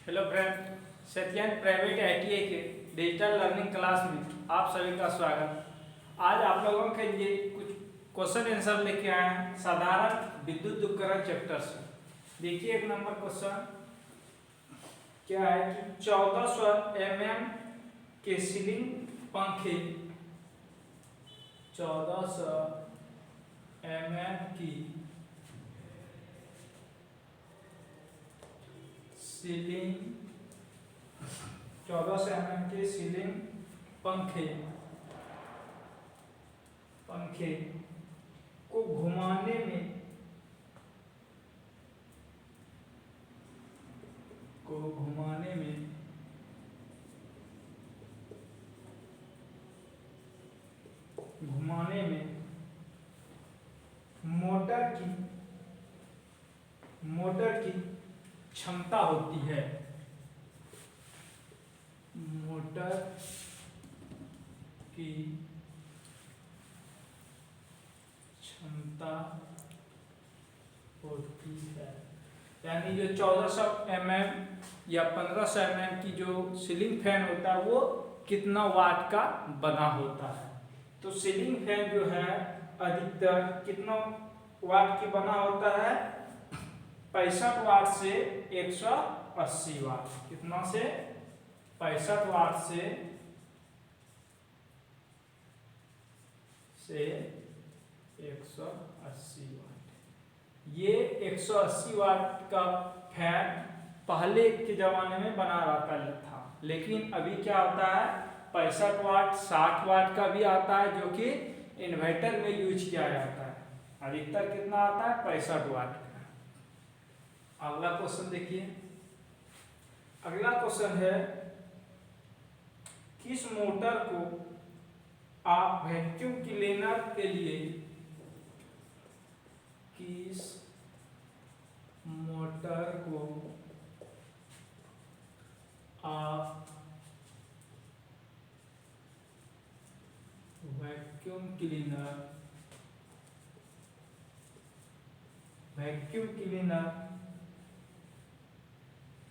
Hello friend, सत्यान private ITI के digital learning class में आप सभी का स्वागत। आज आप लोगों के लिए कुछ क्वेश्चन आंसर लेके आए हैं साधारण विद्युत उपकरण चैप्टर से। देखिए एक नंबर क्वेश्चन क्या है कि 1400 mm के सीलिंग पंखे 1400 mm की सीलिंग 1400 mm के सीलिंग पंखे को घुमाने में मोटर की क्षमता होती है। मोटर की क्षमता होती है, यानी जो 1400 mm या 1500 mm की जो सीलिंग फैन होता है वो कितना वाट का बना होता है। तो सीलिंग फैन जो है अधिकतर कितना वाट की बना होता है? 65 वाट से 180 वाट। कितना से? 65 वाट से 180 वाट। ये 180 वाट का फैन पहले के जमाने में बना रहता था, लेकिन अभी क्या होता है 65 वाट 60 वाट का भी आता है, जो कि इन्वर्टर में यूज किया जाता है। अधिकतर कितना आता है? 65 वाट का। अगला क्वेश्चन देखिए। अगला क्वेश्चन है किस मोटर को आप वैक्यूम क्लीनर के लिए किस मोटर को आप वैक्यूम क्लीनर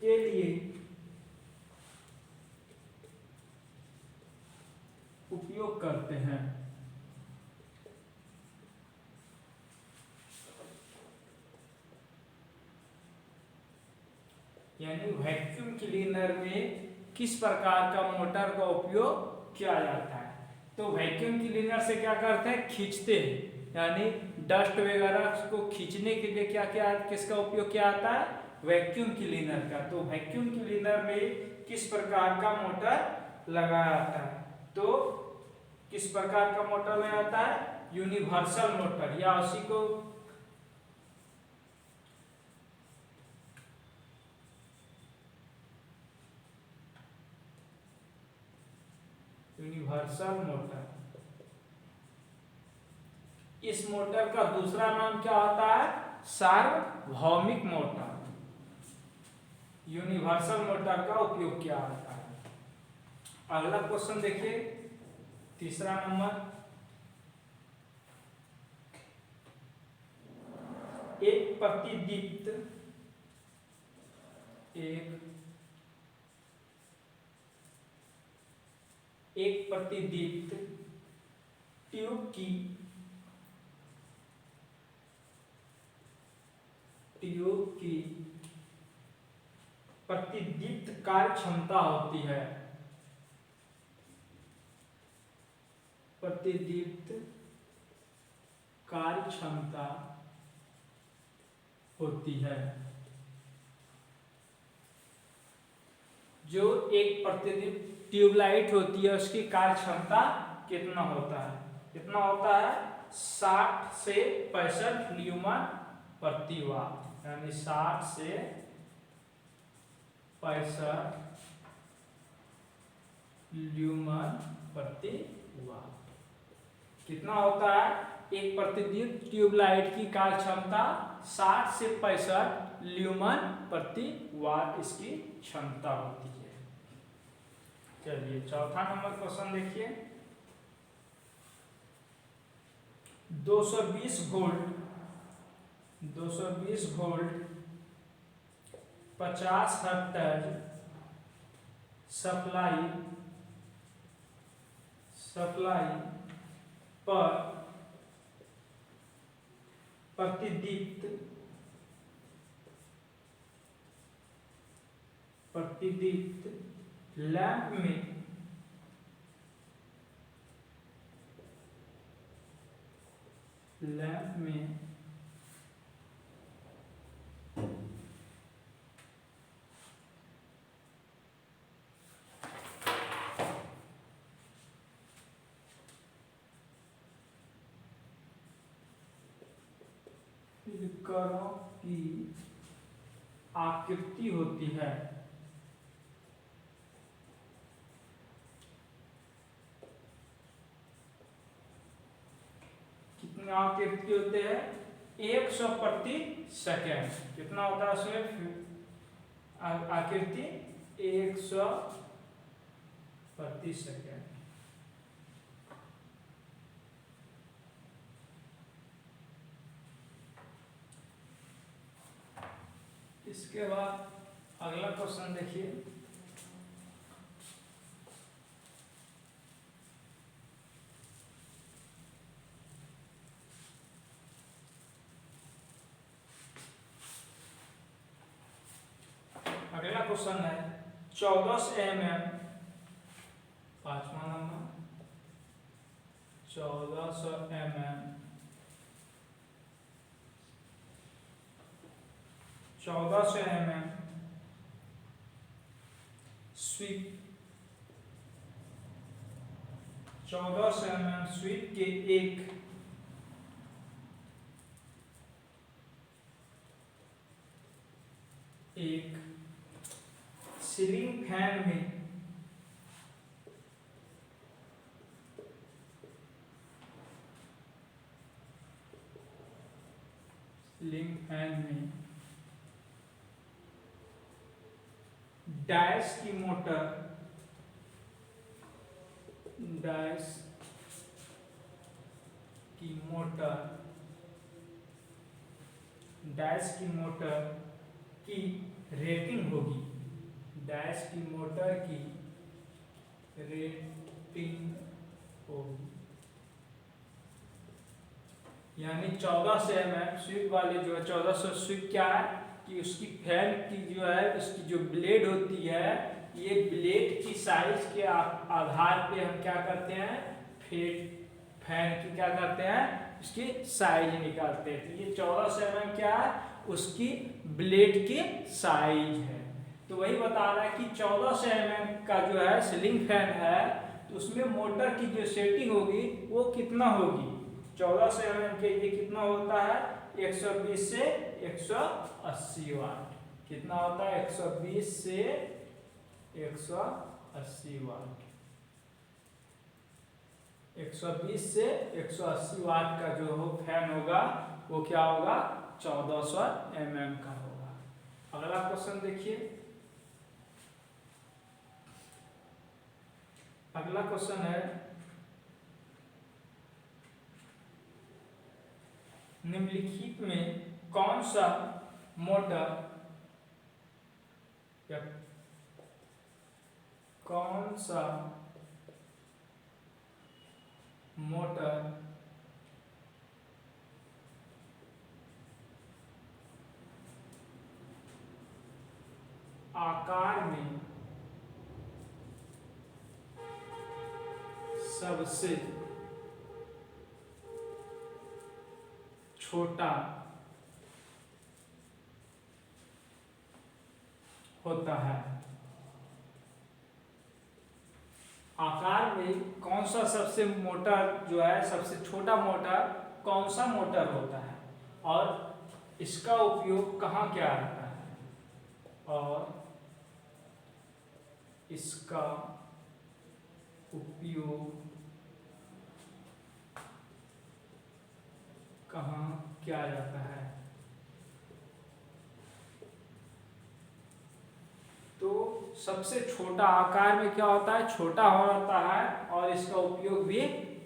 के लिए उपयोग करते हैं? यानी वैक्यूम क्लीनर में किस प्रकार का मोटर का उपयोग किया जाता है? तो वैक्यूम क्लीनर से क्या करते हैं? खींचते हैं, यानी डस्ट वगैरह को खींचने के लिए किसका उपयोग किया जाता है? वैक्यूम क्लीनर का। तो वैक्यूम क्लीनर में किस प्रकार का मोटर लगाया जाता है? तो किस प्रकार का मोटर लगाया जाता है? यूनिवर्सल मोटर, या उसी को यूनिवर्सल मोटर। इस मोटर का दूसरा नाम क्या होता है? सार्वभौमिक मोटर। यूनिवर्सल मोटर का उपयोग किया जाता है। अगला क्वेश्चन देखिए, तीसरा नंबर। एक प्रतिदीप्त ट्यूब की प्रतिदीप्त कार्य क्षमता होती है। प्रतिदीप्त कार्य क्षमता होती है। जो एक प्रतिदीप्त ट्यूबलाइट होती है उसकी कार्य क्षमता कितना होता है? कितना होता है? 60 से 65 ल्यूमन प्रति वाट, यानी 60 से 65 ल्यूमन प्रति वाट। कितना होता है? एक प्रतिदीप्त ट्यूबलाइट की कार्य क्षमता 60 से 65 ल्यूमन प्रति वाट इसकी क्षमता होती है। चलिए चौथा नंबर क्वेश्चन देखिए। 220 वोल्ट 50 हेक्टेयर सप्लाई पर प्रतिदीप्त लैंप में उपकरणों की आकृति होती है। कितनी आकृति होते हैं? 100 प्रति सेकेंड। कितना होता है उसमें आकृति? 100 प्रति सेकेंड। इसके बाद अगला क्वेश्चन देखिए। अगला क्वेश्चन है 1400 mm, 5वां number 1400 mm 1400 mm sweep 1400 mm sweep के एक सीलिंग फैन में डैश की मोटर की रेटिंग होगी। डैश की मोटर की रेटिंग होगी, यानी 1400 mm स्विच वाले जो है 1400 स्विच क्या है कि उसकी फैन की जो है उसकी जो ब्लेड होती है, ये ब्लेड की साइज के आधार पे हम क्या करते हैं, फैन की क्या करते हैं, उसकी साइज निकालते हैं। तो ये 1400 mm क्या है, उसकी ब्लेड की साइज है। तो वही बता रहा है कि 1400 mm का जो है सीलिंग फैन है, तो उसमें मोटर की जो सेटिंग होगी वो कितना होगी, 1400 mm के लिए कितना होता है, 120 से 180 वाट। कितना होता है, 120 से 180 वाट। 120 से 180 वाट का जो हो फैन होगा वो क्या होगा, 1400 mm का होगा। अगला क्वेश्चन देखिए। अगला क्वेश्चन है निम्नलिखित में कौन सा मोटर आकार में सबसे छोटा होता है। आकार में कौन सा सबसे मोटर जो है, सबसे छोटा मोटर कौन सा मोटर होता है और इसका उपयोग कहाँ क्या आता है, और इसका उपयोग कहाँ किया जाता है। तो सबसे छोटा आकार में क्या होता है, छोटा होता है, और इसका उपयोग भी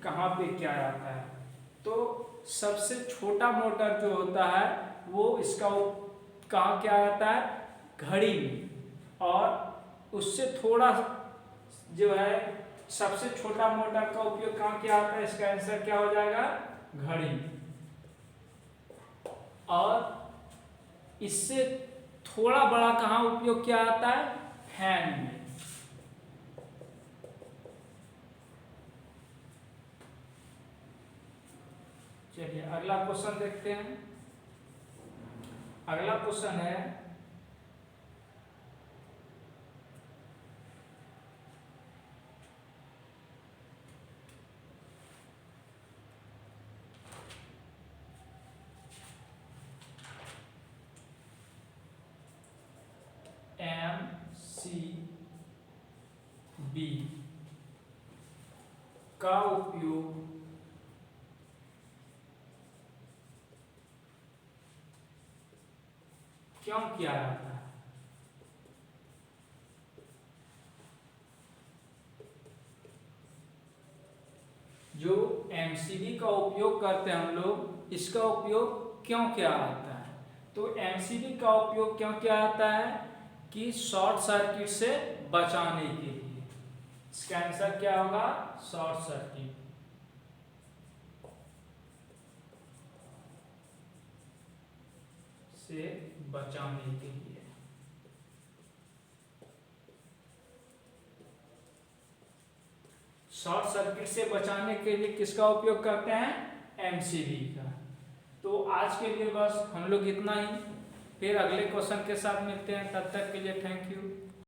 कहाँ पे किया जाता है। तो सबसे छोटा मोटर जो होता है वो इसका कहाँ किया जाता है, घड़ी में, और उससे थोड़ा जो है सबसे छोटा मोटर का उपयोग कहाँ किया जाता है, इसका आंसर क्या हो जाएगा, घड़ी। और इससे थोड़ा बड़ा कहाँ उपयोग किया जाता है, फैन में। चलिए अगला क्वेश्चन देखते हैं। अगला क्वेश्चन है MCB का उपयोग क्यों किया जाता है। जो MCB का उपयोग करते हैं हम लोग, इसका उपयोग क्यों किया जाता है। तो MCB का उपयोग क्यों किया जाता है कि शॉर्ट सर्किट से बचाने के लिए। इसका आंसर क्या होगा, शॉर्ट सर्किट से बचाने के लिए। शॉर्ट सर्किट से बचाने के लिए किसका उपयोग करते हैं, MCB का। तो आज के लिए बस हम लोग इतना ही, फिर अगले क्वेश्चन के साथ मिलते हैं, तब तक के लिए थैंक यू।